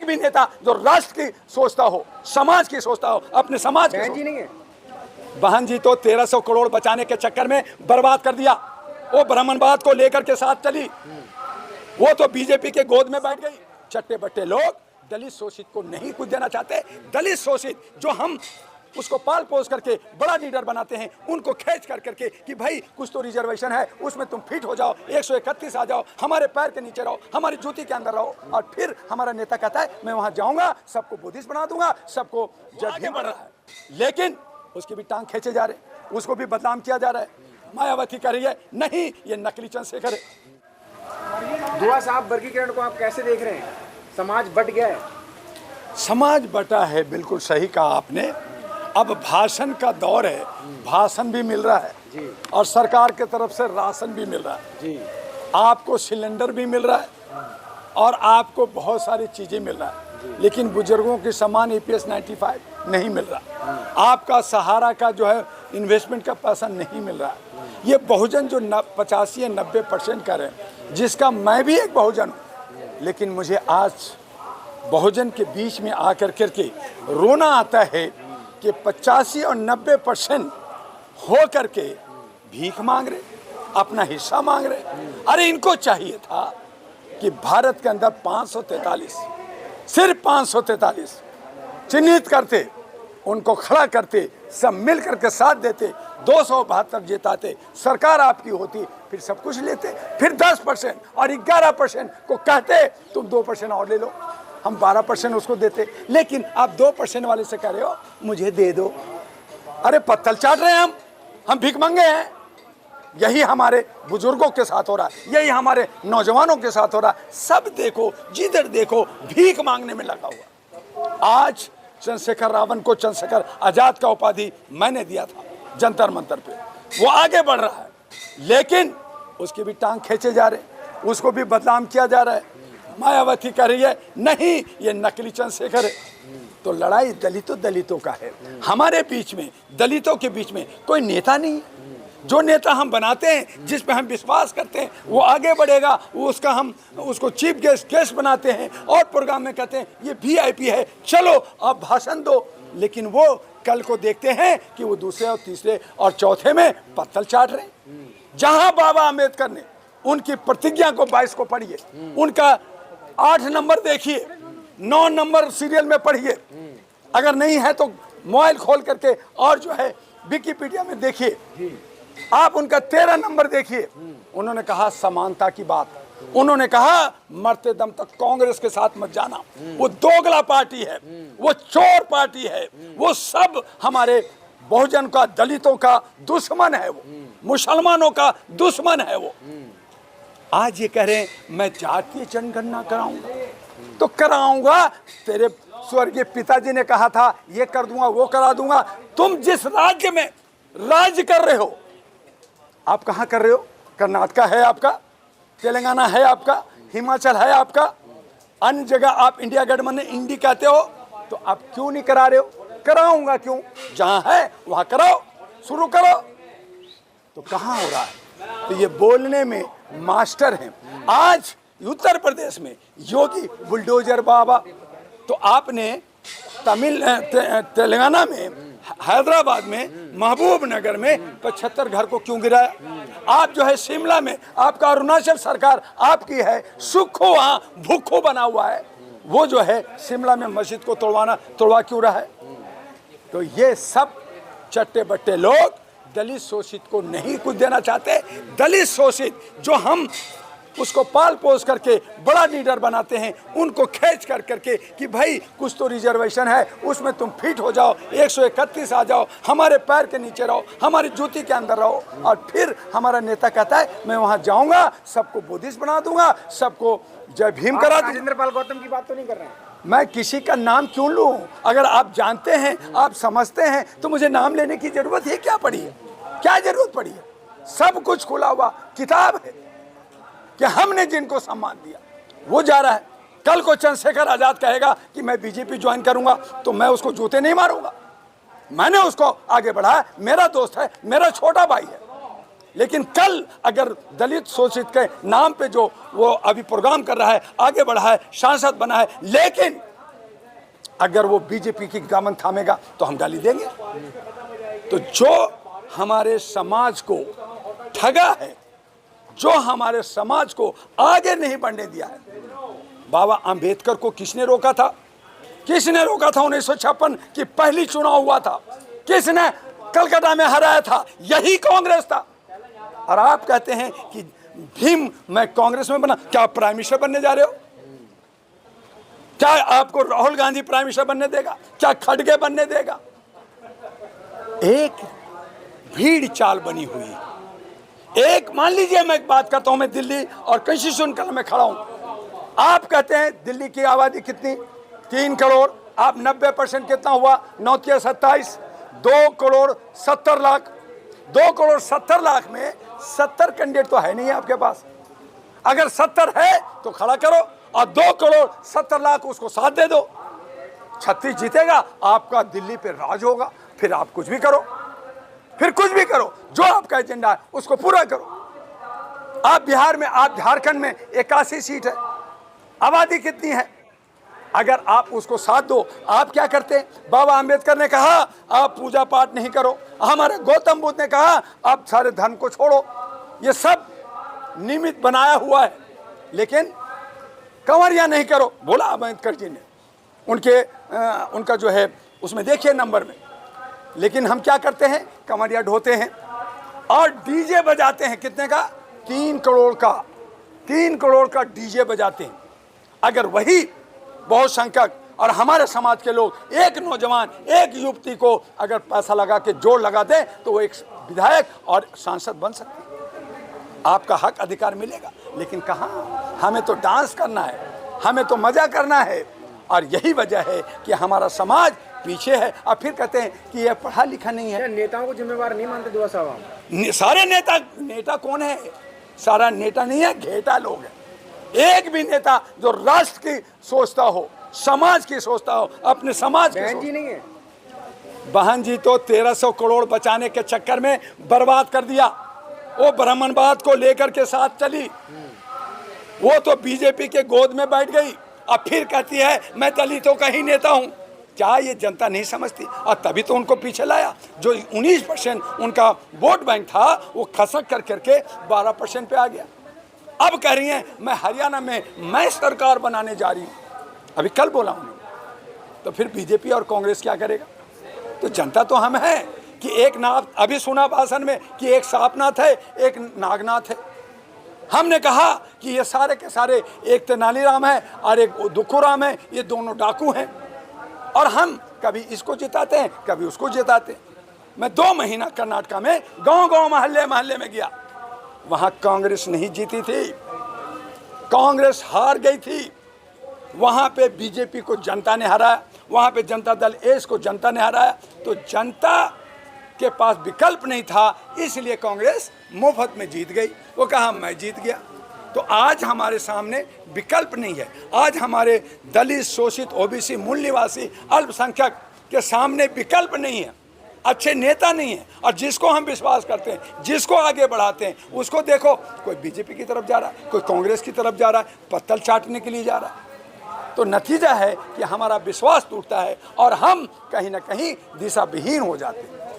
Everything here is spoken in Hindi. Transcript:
भी नेता जो राष्ट्र की सोचता हो, समाज की सोचता हो, अपने समाज की बहन जी नहीं है। बहन जी तो 1300 करोड़ बचाने के चक्कर में बर्बाद कर दिया। वो ब्राह्मणवाद को लेकर के साथ चली, वो तो बीजेपी के गोद में बैठ गई। चट्टे बट्टे लोग दलित शोषित को नहीं कुछ देना चाहते। दलित शोषित जो हम उसको पाल पोस करके बड़ा लीडर बनाते हैं, उनको खींच कर करके कि भाई कुछ तो रिजर्वेशन है, उसमें तुम फिट हो जाओ, 131 आ जाओ, हमारे पैर के नीचे रहो, हमारी जूती के अंदर रहो। और फिर हमारा नेता कहता है मैं वहां जाऊंगा, सबको बुद्धिस्ट बना दूंगा, सबको आगे बढ़ रहा है। लेकिन उसकी भी टांग खींचे जा रहे, उसको भी बदनाम किया जा रहा है। मायावती कह रही है नहीं ये नकली चंद्रशेखर है। दुआ साहब वर्गीकरण को आप कैसे देख रहे हैं? समाज बट गया है। समाज बटा है, बिल्कुल सही कहा आपने। अब भाषण का दौर है, भाषण भी मिल रहा है जी। और सरकार की तरफ से राशन भी मिल रहा है जी। आपको सिलेंडर भी मिल रहा है और आपको बहुत सारी चीजें मिल रहा है, लेकिन बुजुर्गों के समान EPS 95 नहीं मिल रहा। आपका सहारा का जो है इन्वेस्टमेंट का पैसा नहीं मिल रहा है। ये बहुजन जो 85 या 90% कर रहे हैं, जिसका मैं भी एक बहुजन हूँ, लेकिन मुझे आज बहुजन के बीच में आकर करके रोना आता है कि 85 और 90% हो करके भीख मांग रहे, अपना हिस्सा मांग रहे। अरे इनको चाहिए था कि भारत के अंदर 543, सिर्फ 543 चिन्हित करते, उनको खड़ा करते, सब मिल करके साथ देते, 272 जिताते, सरकार आपकी होती, फिर सब कुछ लेते। फिर 10% और 11% को कहते तुम 2% और ले लो, हम 12% उसको देते। लेकिन आप 2% वाले से कह रहे हो मुझे दे दो। अरे पत्तल चाट रहे हैं हम भीख मांगे हैं। यही हमारे बुजुर्गों के साथ हो रहा है, यही हमारे नौजवानों के साथ हो रहा है। सब देखो, जिधर देखो भीख मांगने में लगा हुआ। आज चंद्रशेखर रावण को चंद्रशेखर आजाद का उपाधि मैंने दिया था जंतर मंतर पे, वो आगे बढ़ रहा है, लेकिन उसकी भी टांग खींचे जा रहे, उसको भी बदनाम किया जा रहा है। मायावती कह रही है नहीं ये नकली चंद्रशेखर है। तो लड़ाई दलितों का है। हमारे बीच में, दलितों के बीच में कोई नेता नहीं। जो नेता हम बनाते हैं, जिस पे हम विश्वास करते हैं, वो आगे बढ़ेगा, वो उसको चीफ गेस्ट बनाते हैं और प्रोग्राम में कहते हैं ये VIP है, चलो आप भाषण दो। लेकिन वो कल को देखते हैं कि वो दूसरे और तीसरे और चौथे में पत्तल चाट रहे हैं। जहां बाबा अम्बेडकर ने उनकी प्रतिज्ञा को 22 को पढ़िए, उनका 8 नंबर देखिए, 9 नंबर सीरियल में पढ़िए, अगर नहीं है तो मोबाइल खोल करके और जो है विकिपीडिया में देखिए, आप उनका 13 नंबर देखिए। उन्होंने कहा समानता की बात, उन्होंने कहा मरते दम तक कांग्रेस के साथ मत जाना, वो दोगला पार्टी है, वो चोर पार्टी है, वो सब हमारे बहुजन का, दलितों का दुश्मन है, वो मुसलमानों का दुश्मन है वो। आज ये कह रहे हैं मैं जातीय जनगणना कराऊंगा, तो कराऊंगा। तेरे स्वर्गीय पिताजी ने कहा था ये कर दूंगा, वो करा दूंगा। तुम जिस राज्य में राज्य कर रहे हो, आप कहां कर रहे हो? कर्नाटका है आपका, तेलंगाना है आपका, हिमाचल है आपका, अन्य जगह आप इंडिया गठबंधन इंडी कहते हो, तो आप क्यों नहीं करा रहे हो? कराऊंगा क्यों? जहां है वहां कराओ, शुरू करो। तो कहां हो रहा है? तो ये बोलने में मास्टर हैं। आज उत्तर प्रदेश में योगी बुलडोजर बाबा, तो आपने तेलंगाना में, हैदराबाद में, महबूब नगर में 75 घर को क्यों गिराया? आप जो है शिमला में, आपका अरुणाचल सरकार आपकी है, सुखो वहां भूखो बना हुआ है, वो जो है शिमला में मस्जिद को तोड़वा क्यों रहा है? तो ये सब चट्टे बट्टे लोग दलित शोषित को नहीं कुछ देना चाहते। दलित शोषित जो हम उसको पाल पोस करके बड़ा लीडर बनाते हैं, उनको खींच कर करके कि भाई कुछ तो रिजर्वेशन है, उसमें तुम फिट हो जाओ, 131 आ जाओ, हमारे पैर के नीचे रहो, हमारी जूती के अंदर रहो। और फिर हमारा नेता कहता है मैं वहां जाऊंगा, सबको बुद्धिस्ट बना दूंगा, सबको जय भीम करा दूंगा। राजेंद्र पाल गौतम की बात तो नहीं कर रहे हैं? मैं किसी का नाम क्यों लूं? अगर आप जानते हैं, आप समझते हैं, तो मुझे नाम लेने की जरूरत है क्या पड़ी है? क्या जरूरत पड़ी है? सब कुछ खुला हुआ किताब है कि हमने जिनको सम्मान दिया वो जा रहा है। कल को चंद्रशेखर आजाद कहेगा कि मैं बीजेपी ज्वाइन करूंगा, तो मैं उसको जूते नहीं मारूंगा। मैंने उसको आगे बढ़ाया, मेरा दोस्त है, मेरा छोटा भाई है। लेकिन कल अगर दलित शोषित के नाम पे जो वो अभी प्रोग्राम कर रहा है, आगे बढ़ा है, सांसद बना है, लेकिन अगर वो बीजेपी की दामन थामेगा तो हम गाली देंगे। तो जो हमारे समाज को ठगा है, जो हमारे समाज को आगे नहीं बढ़ने दिया है, बाबा अंबेडकर को किसने रोका था? किसने रोका था? 1956 की पहली चुनाव हुआ था, किसने कलकत्ता में हराया था? यही कांग्रेस था। और आप कहते हैं कि भीम मैं कांग्रेस में बना, क्या आप प्राइम मिनिस्टर बनने जा रहे हो? क्या आपको राहुल गांधी प्राइम मिनिस्टर बनने देगा? क्या खड़गे बनने देगा? एक भीड़ चाल बनी हुई है। एक मान लीजिए मैं एक बात करता हूं, मैं दिल्ली और कंस्टिट्यूशन कलर में खड़ा हूं, आप कहते हैं दिल्ली की आबादी कितनी? 3 करोड़। आप 90% कितना हुआ? 9 के 27, 2 करोड़ 70 लाख। 2 करोड़ 70 लाख में 70 कैंडिडेट तो है नहीं आपके पास। अगर 70 है तो खड़ा करो और 2 करोड़ 70 लाख उसको साथ दे दो। 36 जीतेगा, आपका दिल्ली पे राज होगा। फिर आप कुछ भी करो, फिर कुछ भी करो, जो आपका एजेंडा है उसको पूरा करो। आप बिहार में, आप झारखंड में 81 सीट है, आबादी कितनी है? अगर आप उसको साथ दो, आप क्या करते? बाबा अंबेडकर ने कहा आप पूजा पाठ नहीं करो, हमारे गौतम बुद्ध ने कहा आप सारे धर्म को छोड़ो। ये सब निमित्त बनाया हुआ है, लेकिन कंवरिया नहीं करो बोला अंबेडकर जी ने। उनका जो है उसमें देखिए नंबर में। लेकिन हम क्या करते हैं? कंवरिया ढोते हैं और डीजे बजाते हैं। कितने का? 3 करोड़ का। 3 करोड़ का डीजे बजाते हैं। अगर वही बहुसंख्यक और हमारे समाज के लोग, एक नौजवान, एक युवती को अगर पैसा लगा के जोड़ लगा दे तो वो एक विधायक और सांसद बन सकते हैं। आपका हक अधिकार मिलेगा। लेकिन कहाँ? हमें तो डांस करना है, हमें तो मजा करना है। और यही वजह है कि हमारा समाज पीछे है। अब फिर कहते हैं कि ये पढ़ा लिखा नहीं है। नेताओं को जिम्मेवार नहीं मानते दुआ साहब आप? सारे नेता कौन है? सारा नेता नहीं है, घेटा लोग है। एक भी नेता जो राष्ट्र की सोचता हो, समाज की सोचता हो, अपने समाज की। बहन जी नहीं है? बहन जी तो 1300 करोड़ बचाने के चक्कर में बर्बाद कर दिया। वो ब्राह्मणवाद को लेकर के साथ चली, वो तो बीजेपी के गोद में बैठ गई। अब फिर कहती है मैं दलितों का ही नेता हूं। क्या ये जनता नहीं समझती? और तभी तो उनको पीछे लाया। जो 19% उनका वोट बैंक था वो खसक कर करके 12% पे आ गया। अब कह रही हैं मैं हरियाणा में मैं सरकार बनाने जा रही हूं। अभी कल बोला उन्होंने। तो फिर बीजेपी और कांग्रेस क्या करेगा? तो जनता तो हम हैं कि एक नाथ, अभी सुना भाषण में कि एक सांपनाथ है, एक नागनाथ है। हमने कहा कि ये सारे के सारे, एक तेनालीराम है और एक दुखुराम है, ये दोनों डाकू हैं। और हम कभी इसको जिताते हैं, कभी उसको जिताते हैं। मैं 2 महीना कर्नाटका में गांव-गांव, मोहल्ले-मोहल्ले में गया। वहां कांग्रेस नहीं जीती थी, कांग्रेस हार गई थी। वहां पे बीजेपी को जनता ने हराया, वहां पे जनता दल एस को जनता ने हराया। तो जनता के पास विकल्प नहीं था, इसलिए कांग्रेस मुफ्त में जीत गई। वो कहा मैं जीत गया। तो आज हमारे सामने विकल्प नहीं है। आज हमारे दलित, शोषित, ओबीसी, मूल निवासी, अल्पसंख्यक के सामने विकल्प नहीं है, अच्छे नेता नहीं है। और जिसको हम विश्वास करते हैं, जिसको आगे बढ़ाते हैं, उसको देखो कोई बीजेपी की तरफ जा रहा है, कोई कांग्रेस की तरफ जा रहा है, पत्तल चाटने के लिए जा रहा है। तो नतीजा है कि हमारा विश्वास टूटता है और हम कहीं ना कहीं दिशा विहीन हो जाते हैं।